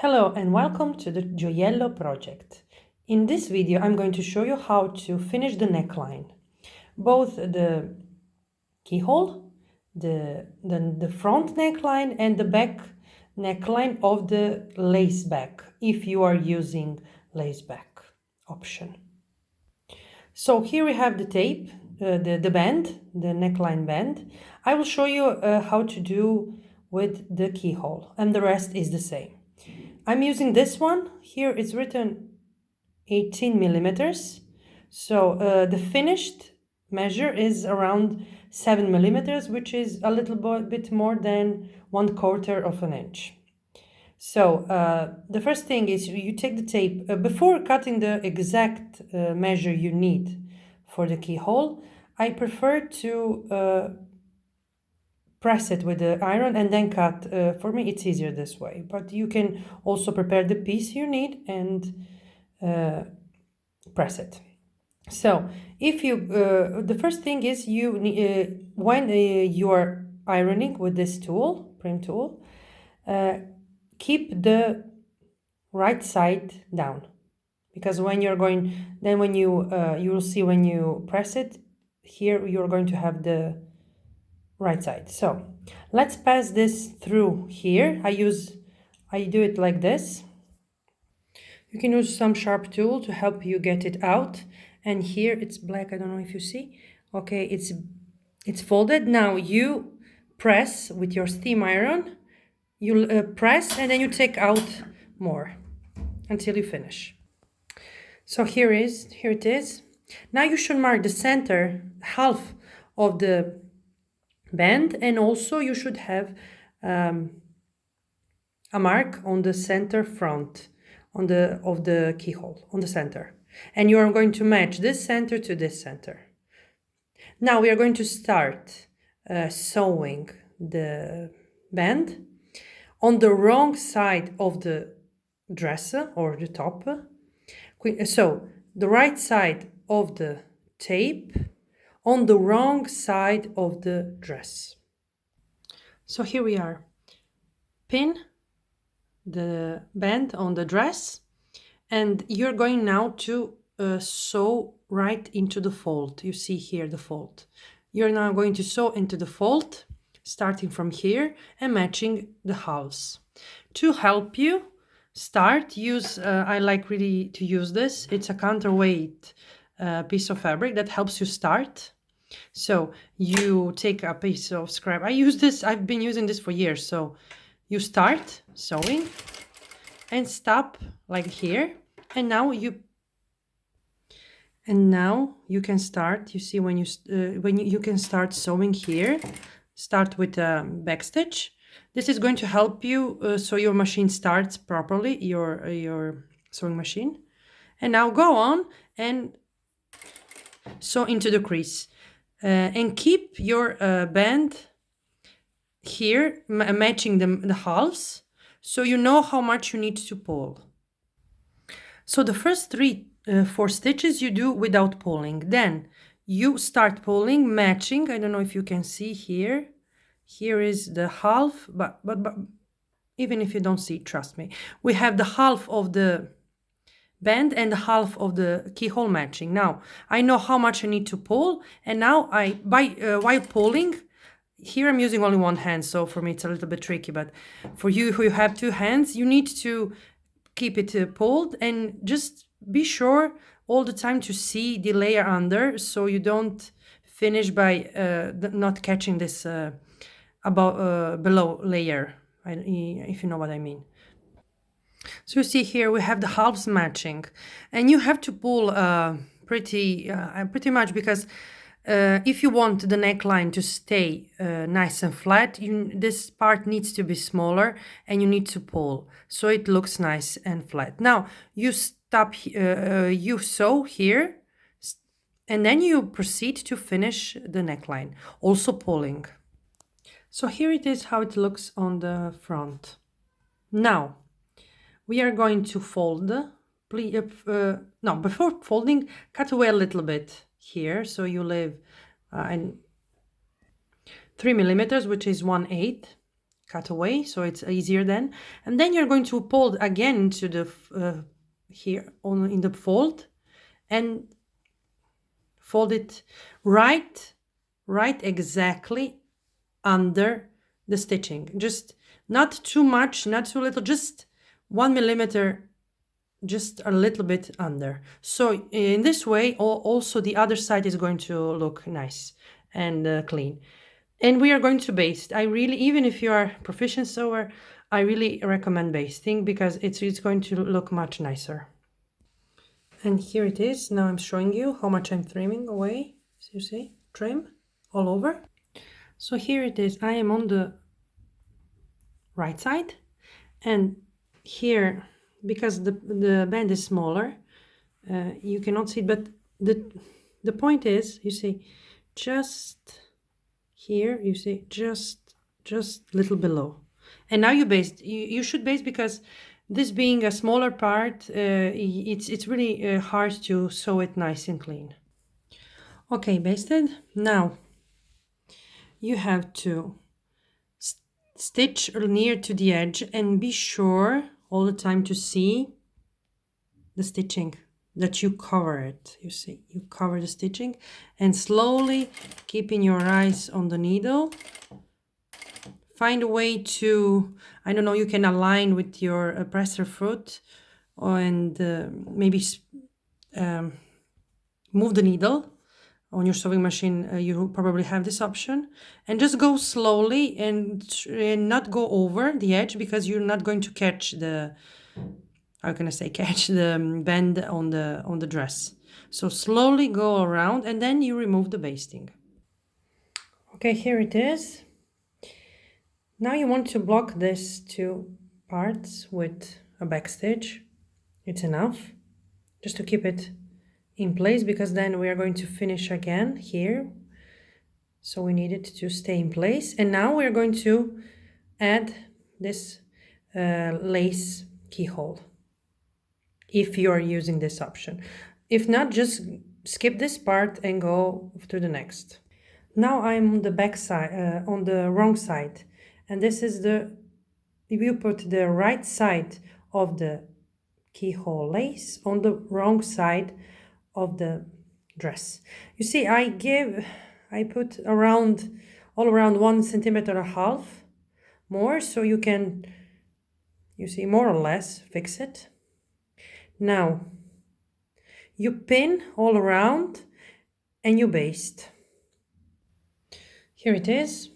Hello and welcome to the GIOIELLO project. In this video, I'm going to show you how to finish the neckline. Both the keyhole, the front neckline and the back neckline of the lace back, if you are using lace back option. So here we have the tape, the band, the neckline band. I will show you how to do with the keyhole, and the rest is the same. I'm using this one. Here it's written 18 millimeters. So the finished measure is around 7 millimeters, which is a little bit more than 1/4 of an inch. So the first thing is you take the tape, before cutting the exact measure you need for the keyhole, I prefer to press it with the iron and then cut. For me, it's easier this way, but you can also prepare the piece you need and press it. So if you, the first thing is you need, when you are ironing with this tool, prim tool, keep the right side down, because when you're going, then when you will see when you press it, here you're going to have the right side. So let's pass this through here. I do it like this. You can use some sharp tool to help you get it out. And here it's black, I don't know if you see. Okay, it's folded. Now you press with your steam iron. You'll press and then you take out more until you finish. So here it is. Now you should mark the center half of the band, and also you should have a mark on the center front of the keyhole, on the center, and you are going to match this center to this center. Now we are going to start sewing the band on the wrong side of the dress or the top. So the right side of the tape on the wrong side of the dress. So here we are. Pin the band on the dress, and you're going now to sew right into the fold. You see here the fold. You're now going to sew into the fold, starting from here and matching the halves. To help you start, I like really to use this. It's a counterweight piece of fabric that helps you start. So you take a piece of scrap. I use this, I've been using this for years. So you start sewing and stop like here. And now you can start, you see when you can start sewing here. Start with a back stitch. This is going to help you so your machine starts properly, your sewing machine. And now go on and sew into the crease. And keep your band here matching the halves, so you know how much you need to pull. So the first 4 stitches you do without pulling. Then you start pulling, matching. I don't know if you can see here. Here is the half, but even if you don't see, trust me. We have the half of the band and the half of the keyhole matching. Now I know how much I need to pull, and now while pulling, here I'm using only one hand, so for me it's a little bit tricky, but for you who have 2 hands, you need to keep it pulled, and just be sure all the time to see the layer under, so you don't finish by not catching this below layer, if you know what I mean. So you see here we have the halves matching, and you have to pull pretty much, because if you want the neckline to stay nice and flat, this part needs to be smaller, and you need to pull so it looks nice and flat. Now you stop, you sew here, and then you proceed to finish the neckline, also pulling. So here it is how it looks on the front. Now we are going to fold. No, before folding, cut away a little bit here, so you leave 3 millimeters, which is 1/8, cut away, so it's easier then. And then you're going to pull again into the here on in the fold, and fold it right exactly under the stitching. Just not too much, not too little, just 1 millimeter, just a little bit under. So in this way, also the other side is going to look nice and clean. And we are going to baste. I really, even if you are proficient sewer, I really recommend basting because it's going to look much nicer. And here it is. Now I'm showing you how much I'm trimming away. So you see, trim all over. So here it is. I am on the right side, and here, because the band is smaller, you cannot see it, but the point is, you see, just here, you see, just little below. And now you baste. You should baste because this being a smaller part, it's really hard to sew it nice and clean. Okay, basted. Now you have to stitch near to the edge and be sure all the time to see the stitching, that you cover it. You see, you cover the stitching, and slowly keeping your eyes on the needle, find a way to, I don't know, you can align with your presser foot, and maybe move the needle on your sewing machine. You probably have this option, and just go slowly and not go over the edge, because you're not going to catch the, how can I say, catch the bend on the dress. So slowly go around, and then you remove the basting. Okay, here it is. Now you want to block these two parts with a backstitch. It's enough just to keep it in place, because then we are going to finish again here. So we need it to stay in place. And now we're going to add this lace keyhole, if you're using this option. If not, just skip this part and go to the next. Now I'm on the back side, on the wrong side, and this is the, if you put the right side of the keyhole lace on the wrong side of the dress. You see, I put around, all around 1.5 centimeters more, so you can, you see, more or less fix it. Now you pin all around and you baste. Here it is,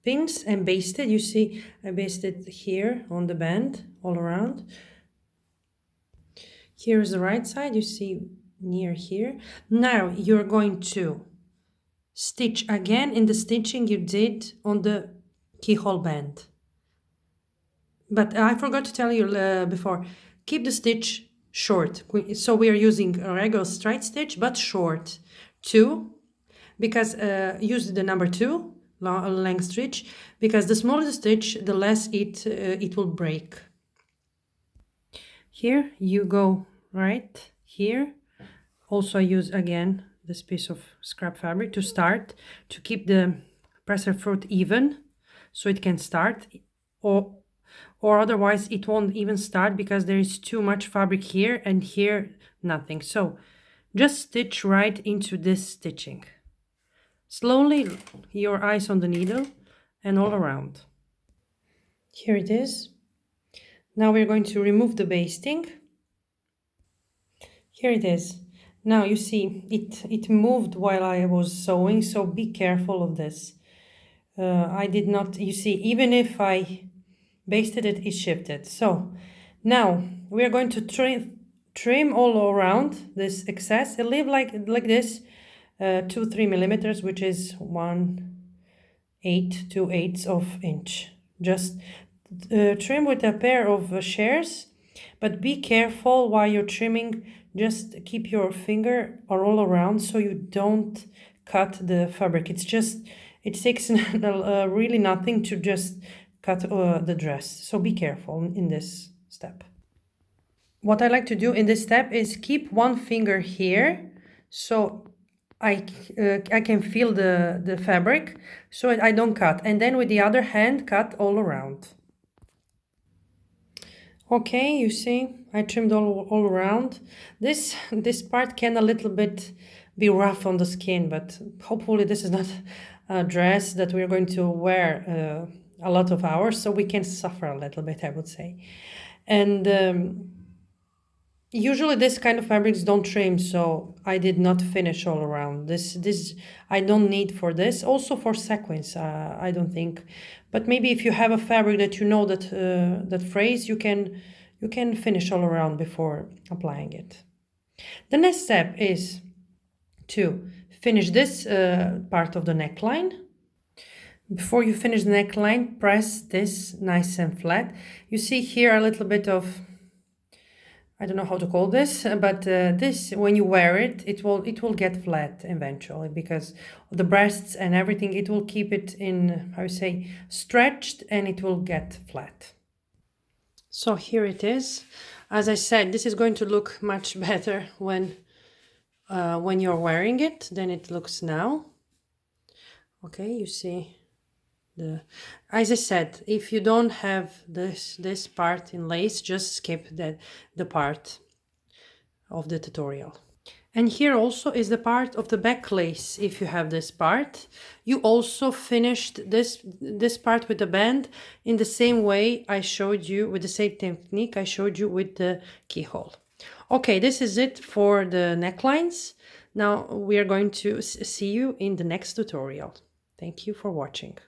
pins and basted. You see, I basted here on the band all around. Here is the right side, you see, near here. Now you're going to stitch again in the stitching you did on the keyhole band. But I forgot to tell you before, keep the stitch short. So we are using a regular straight stitch, but short, 2, because use the number 2 length stitch, because the smaller the stitch, the less it will break. Here you go right here. Also I use again this piece of scrap fabric to start, to keep the presser foot even, so it can start, or otherwise it won't even start, because there is too much fabric here and here nothing. So just stitch right into this stitching. Slowly, your eyes on the needle and all around. Here it is. Now we're going to remove the basting. Here it is. Now you see it moved while I was sewing, so be careful of this. I did not, you see, even if I basted it, it shifted. So now we are going to trim all around this excess and leave like this, 2-3 millimeters, which is 1/8 to 2/8 of inch. Just trim with a pair of shears, but be careful while you're trimming. Just keep your finger all around so you don't cut the fabric. It's just, it takes really nothing to just cut the dress. So be careful in this step. What I like to do in this step is keep one finger here. So I can feel the fabric, so I don't cut. And then with the other hand, cut all around. Okay, you see, I trimmed all around. This part can a little bit be rough on the skin, but hopefully this is not a dress that we're going to wear a lot of hours, so we can suffer a little bit, I would say. And usually this kind of fabrics don't trim, so I did not finish all around. This I don't need for this. Also for sequins, I don't think. But maybe if you have a fabric that you know that frays, you can finish all around before applying it. The next step is to finish this part of the neckline. Before you finish the neckline, press this nice and flat. You see here a little bit of, I don't know how to call this, but this, when you wear it, it will get flat eventually because of the breasts and everything. It will keep it in, how you say, stretched, and it will get flat. So here it is. As I said, this is going to look much better when you're wearing it than it looks now. Okay, you see. As I said, if you don't have this part in lace, just skip the part of the tutorial. And here also is the part of the back lace. If you have this part, you also finished this part with the band in the same way I showed you, with the same technique I showed you with the keyhole. Okay, this is it for the necklines. Now we are going to see you in the next tutorial. Thank you for watching.